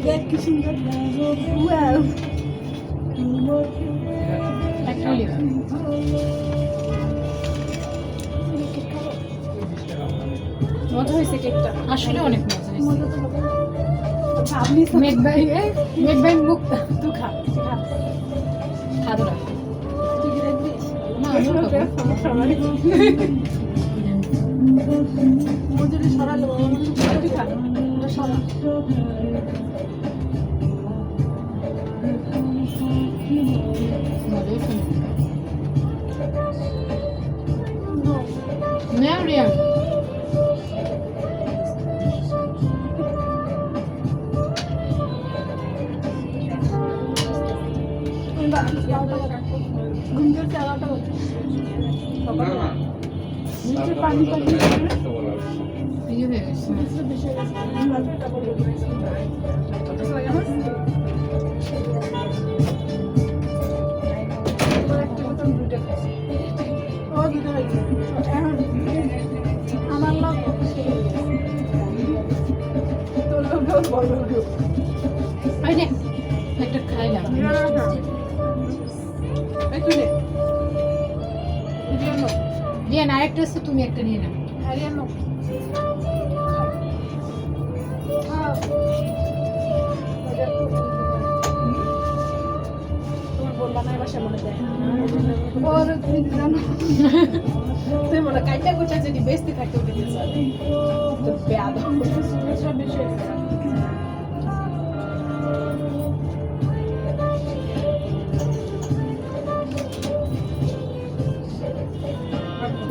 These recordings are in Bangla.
দেখ কি সুন্দর ওয়াও অ্যাকচুয়ালি মজা হয়েছে কেকটা আসলে অনেক মজা হয়েছে মজা তো হবে আপনি মেড বাই মুখ তুই খা খাদরা তুই কি দেখছিস না আমিও খাবো। সমস্যা নাই মজুরি সরালো তুই খা এটা সরা মজাই শুনে না রিয়ান ঘুমতে 11টা বাজে নিচে পানি পানি ইয়ে হয়ে গেছে বেশি বাজেটা বলে আমার লোক তোর লোক বড় আই নে একটা খাইলাম রিয়ান আরেকটা আছে তুমি একটা নিয়ে নাও তোমার বললাম না বাসা মনে দেয় ওর তুমি জানো তুই মনে কাইটা কোচা যদি বেস্তি থাকতে উঠে গেছে তো বেয়াদ সব বিষয়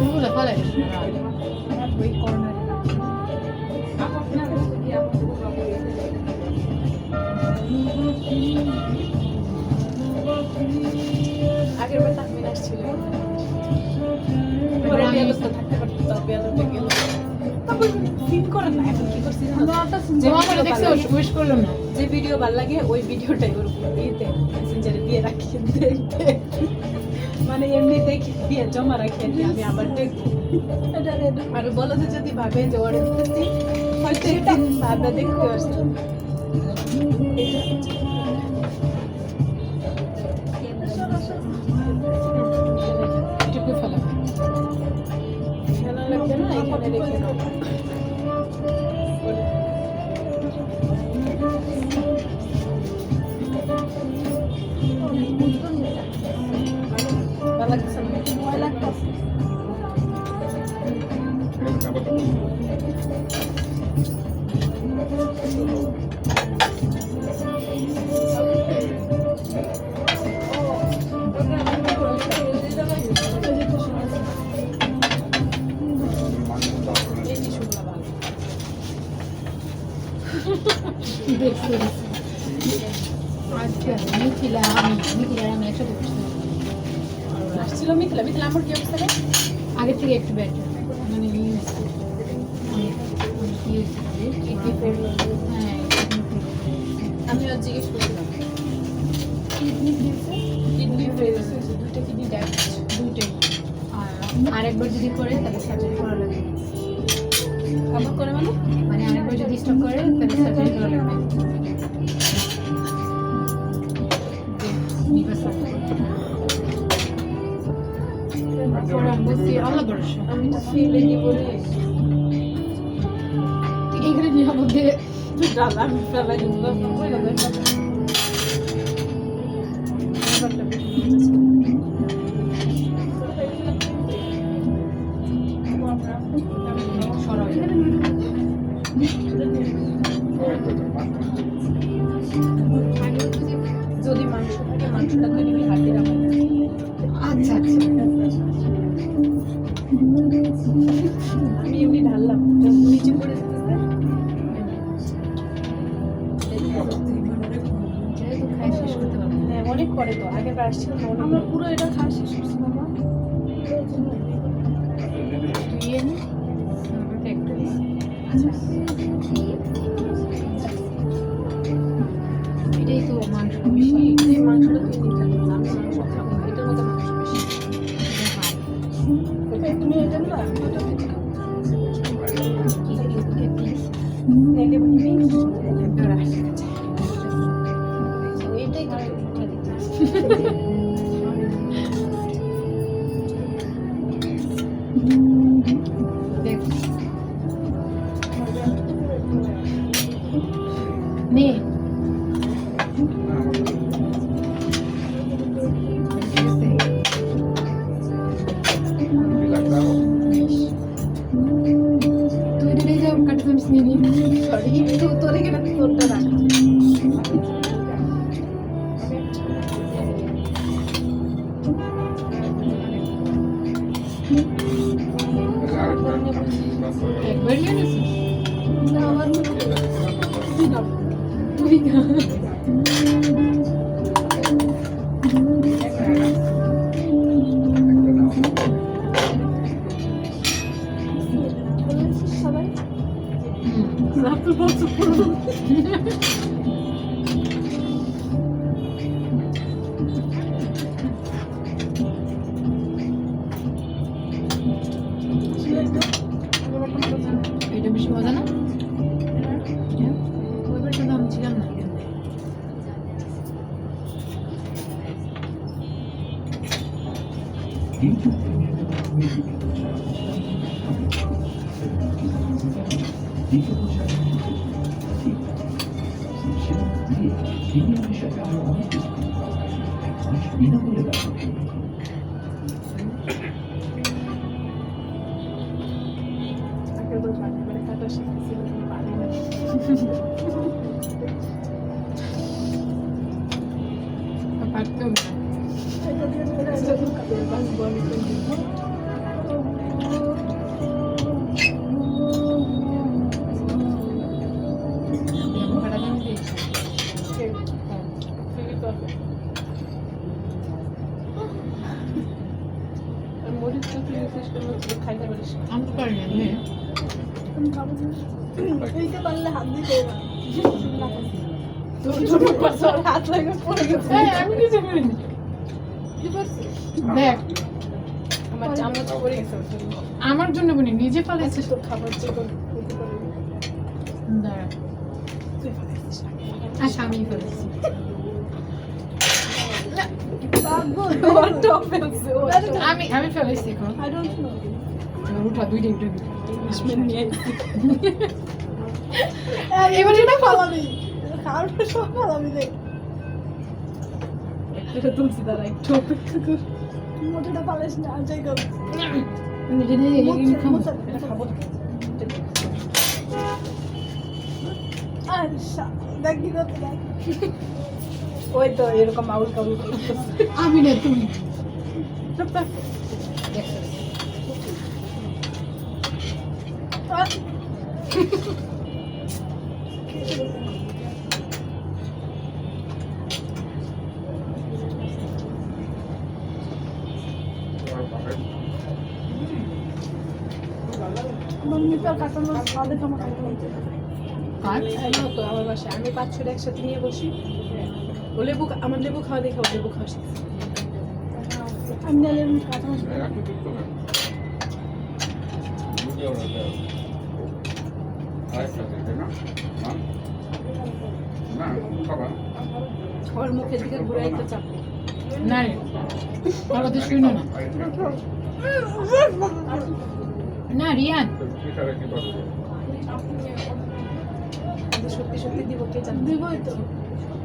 ওগুলো ফলে ওই কর্নারে আগের বার তাহমিন আসছিল এবার আমি অবস্থা থাকতে পারতো তো বেয়াদতে গেল তারপর ফিল করে না এখন কি করছি তোমার দেখছো উইশ করলো না যে ভিডিও ভালো লাগে ওই ভিডিওটাই ওর ইয়েতে মেসেঞ্জারে দিয়ে রাখি দেখতে মানে এমনি দেখি দিয়ে জমা রাখি আর কি, আমি আবার দেখবো আর বলো যে যদি ভাবে যে ওরে দিতেছি হয়তো এটা ভাবনা দেখতে আসছে এটুকু ফেলা খেলা লাগবে না এখানে রেখে দাও ভালো লাগছে না ভয় লাগতেছে আজকে মিথিলা আমি একসাথে বসছিলাম আসছিল মিথিলা মিথিলা আমার কি অবস্থা রে আগে থেকে একটু বেটার মানে হ্যাঁ আমি আজ জিজ্ঞেস করছিলাম কিডনি হয়ে গেছে দুটো কিডনি ড্যামেজ দুইটাই আর একবার যদি করে তাহলে সার্জারি করা লাগবে আবার করে মানে আরেকবার যদি স্টপ করে তাহলে সার্জারি করা লাগবে আল্লাহ ভরসা আমি তো ফিলে কি বলে এইখানে নিরাপদে ডালা আমি ফেলা দিব বলে দেব যদি মাংস থাকে মাংসটা তো নিবি হাতে রাখবি আচ্ছা আচ্ছা আমি এমনি ঢাললাম যখন নিচে পড়ে যেতেছে খাই শেষ করতে পারবো হ্যাঁ অনেক করে তো আগে বার আসছিল না আমরা পুরো এটা খাওয়া শেষ করছি বাবা তুই এনে একটু এটাই তো মাংস বেশি এই মাংসটা তুই দিন খাবি আমি মাংস খাবো না এটার মধ্যে মাংস বেশি তুমি এটা না ওটা প্লিজ নেগেটিভ এইটাই তো উঠা দিতে দেখ নে তুই দিলে যাও কাটা চামচ নিয়ে নিবি সরি তো তোরে কেন তোরটা রাখ একবার নিয়ে নিছিস না আমার তুই না তুই খা সবাই হুম রাতে বসে পড়ো এটা বেশি মজা না হ্যাঁ ওইবার তো দাম ছিলাম না পারতে হবে কাটা চামচ দিয়েছি খাইতে পারিস আমি তো পারি না নে এইটা পারলে হাত দিতে তোর পাশে হাত লাগে পড়ে গেছে এই, আমি কিছু করিনি কি করছিস দেখ আমার চামচ পড়ে গেছে আমার জন্য বলি নিজে আচ্ছা পালাইছিস তোর খাবার চিকন হইতে পারে দাঁড়া তুই পালাইছিস আচ্ছা আমি ফেলেছি ওর টপ ফেলছে আমি আমি ফেলেছি এখন I don't know. উঠা দুইটা উঠে দিই ইংলিশম্যান নিয়ে আইছি এবার এটা পালাবি খাওয়ার পর সব পালাবি দেখ এটা তুলসি দাঁড়া একটু অপেক্ষা কর মোটাটা পালাস না যাই কর নিজে নিজে এগিয়ে খাবো এটা খাবো না আচ্ছা দেখ কি করতে দেখ ওই তো এরকম আউল কাউল করতেছে আমি না তুমি চুপ থাক মম্মি তো কাঁচা মাছ খাওয়া দেখে আমার খাইতে হইতে কাজ তো আমার বাসায় আমি 5-6 একসাথে নিয়ে বসি ও লেবু আমার লেবু খাওয়া দেখে ও লেবু খাওয়া শিখছে আমি না লেবু কাঁচা মাছ ওর মুখের দিকে ঘুরাইতে চাপ না রে ভালো তো শুনো না না রিয়ান সত্যি সত্যি দিব কে জানে দিবই তো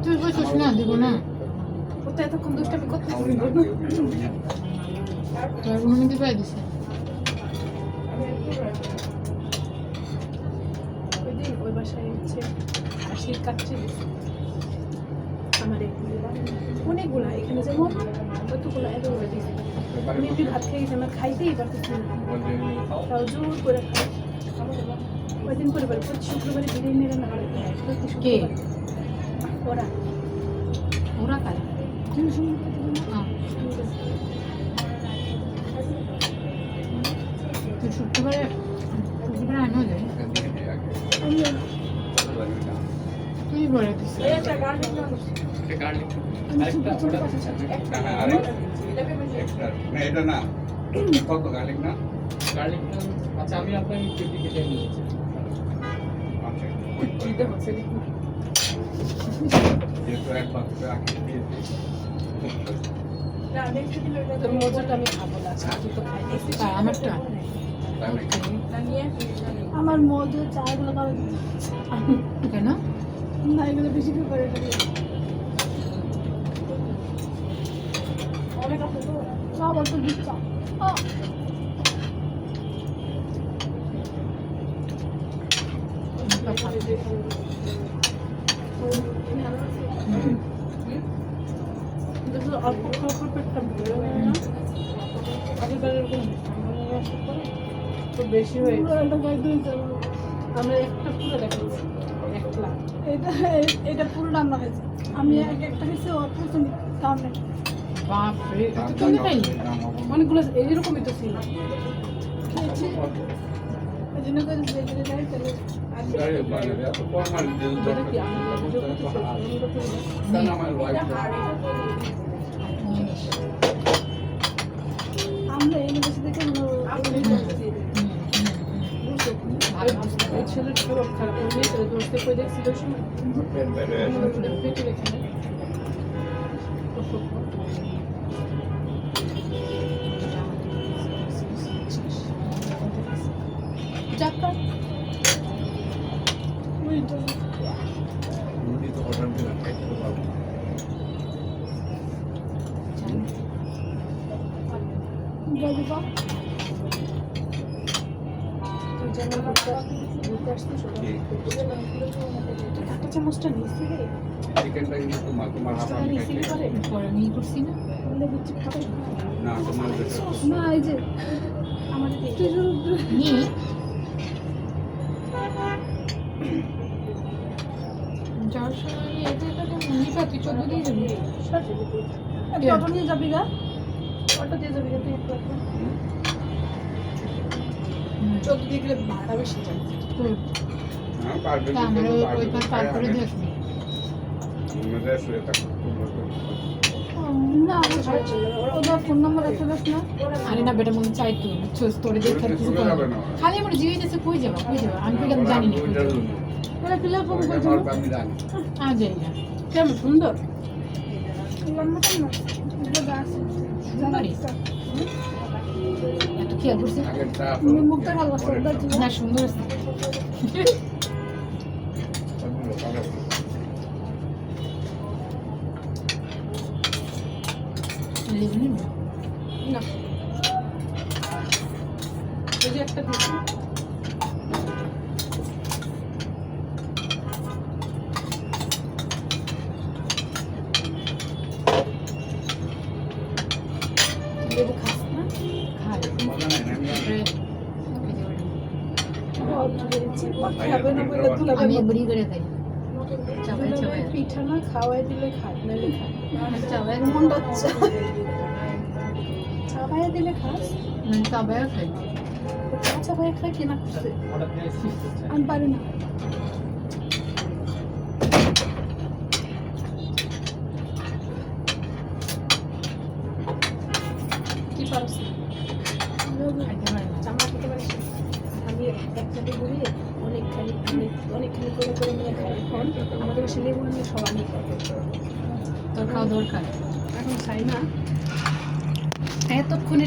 তুই বসিস না দিব না ও তো এতক্ষণ দুষ্টামি করতে তোর অনুমতি পাই দিছে ওই দিন ওই বাসায় হচ্ছে হাসির কাচ্চি দিছে আমার অনেকগুলা এখানে যেমন কতগুলো এতগুলো দিছে আমি এমনি ভাত খেয়ে গেছি আমার খাইতেই পারতেছি না তাও জোর করে খাই ওই দিন করে প্রতি শুক্রবারে বিরিয়ানি রান্না করে প্রতি শুক্রবার ওরা ওরা কাজ তুই শুক্রবারে শুক্রবারে আমিও যাই তুই বলে দিস এটা না কত গার্লিক না গার্লিকটা আচ্ছা আমি আপনাকে কেটে কেটে নিয়েছি আচ্ছা দেখো সেদিক না। যেহেতু একবার করে আঁকিয়ে দিয়েছি। তোর মজাটা আমি খাবো না আজকে, তুই তো খাইতেছি। আর আমারটা তাই নাকি? আমার মধু চাগুলো খাবে কেন? না, এগুলো বেশি করে অনেক আছে তো। সব অল্প দিচ্ছা দেখো অল্প খাওয়ার পেটটা ভরে যায় না। আগেরবার এরকম আমরা নষ্ট করে তো বেশি হয়ে গেছে। আমরা একটা পুরো দেখাচ্ছি, একলা। এটা পুরোটা আমরা খাইছি। আমি একটা খাইছি, ও খাইছি তাও নেই। বাপরে, এত দাম কমে দাম খাইলি? দাম হবে। অনেকগুলো এরকমই তো ছিল। খেয়েছি ওই জন্য করে যে যে যাই তাহলে আরে মানে এত ফরমাল দিল যেটা দরকার কি আমি ভিডিও করতেছি, আমি তো করি না। কেন আমার ওয়াইফ আমরা এই বেশি দেখে আপনি করতেছি। ওই ছেলের স্বভাব খারাপ, ওই মেয়েটা দোষতে কই দেখছিল ওই সময়? পেট বেড়ে পেটে রেখে নেয়। যাত্রা ওই তো রুটি তো অর্ডার দিলাম খাইতে তো পারবো না। যাবি বা তুই যেমন ঘুরতে আসছিস, কি? তুই একটা চামচটা নিয়েছি রে। চিকেনটা কিন্তু তোমার হাফ আমি রিসিভ খাইতে করে পরে আমি ই করছি না? লেবু চিপ খাবে না তোমার যেটা না, এই যে আমার একটু নিয়ে যাওয়ার সময় আমি এটা নিবা, তুই 14 দিয়ে যাবি। অটো নিয়ে যাবি গা, অটো দিয়ে যাবি গা তুই একটু একটু। চোদ্দ দিয়ে গেলে ভাড়া বেশি যায়। তোর হ্যাঁ পারবে তা আমার ওই পার পার করে দিয়ে আসবি। মেজাজ হয়ে থাকো না, ওদের ফোন নাম্বার আছে না? আরে না বেটা মনে চাই তুই বুঝছস, তোরে দেখে আর কিছু চলে যাবে না। খালি আমার জিজ্ঞেস কই যাবা আমি তো কেন জানি না কই যাবা। ওরা ক্লিয়ার করবো ওইটা বলছিল আমি জানি আর যাই না কেমন সুন্দর। লম্বা কেন না এটা গাছ সুন্দরী। এত খেয়াল করছে আগেরটা মুখটা ভালো সুন্দর ছিল না, সুন্দর আছে। লেবু নিবি? না এই যে একটা দিচ্ছি, লেবু খাস না? খাই। মজা নাই না তারপরে খাবে না বলে তুলে আমি বুড়ি করে খাই। চাবাই চাবাই পিঠা না খাওয়াই দিলে খায়, নাহলে খায়। চাবাই মনটা চাবাই দিলে খাস চাবাই খাই। চাবাই খাই কিনা করছে আমি পারি না কি পারছ না? খাইতে পারি না। আমরা খেতে পারিস না? আমি একসাথে ঘুরি অনেকখানি করে করে নিয়ে খাই। এখন আমাদের বাসায় লেবু নিয়ে সবাই নিয়ে খায়। তোর খাওয়া দরকার। এখন খাই না এতক্ষণে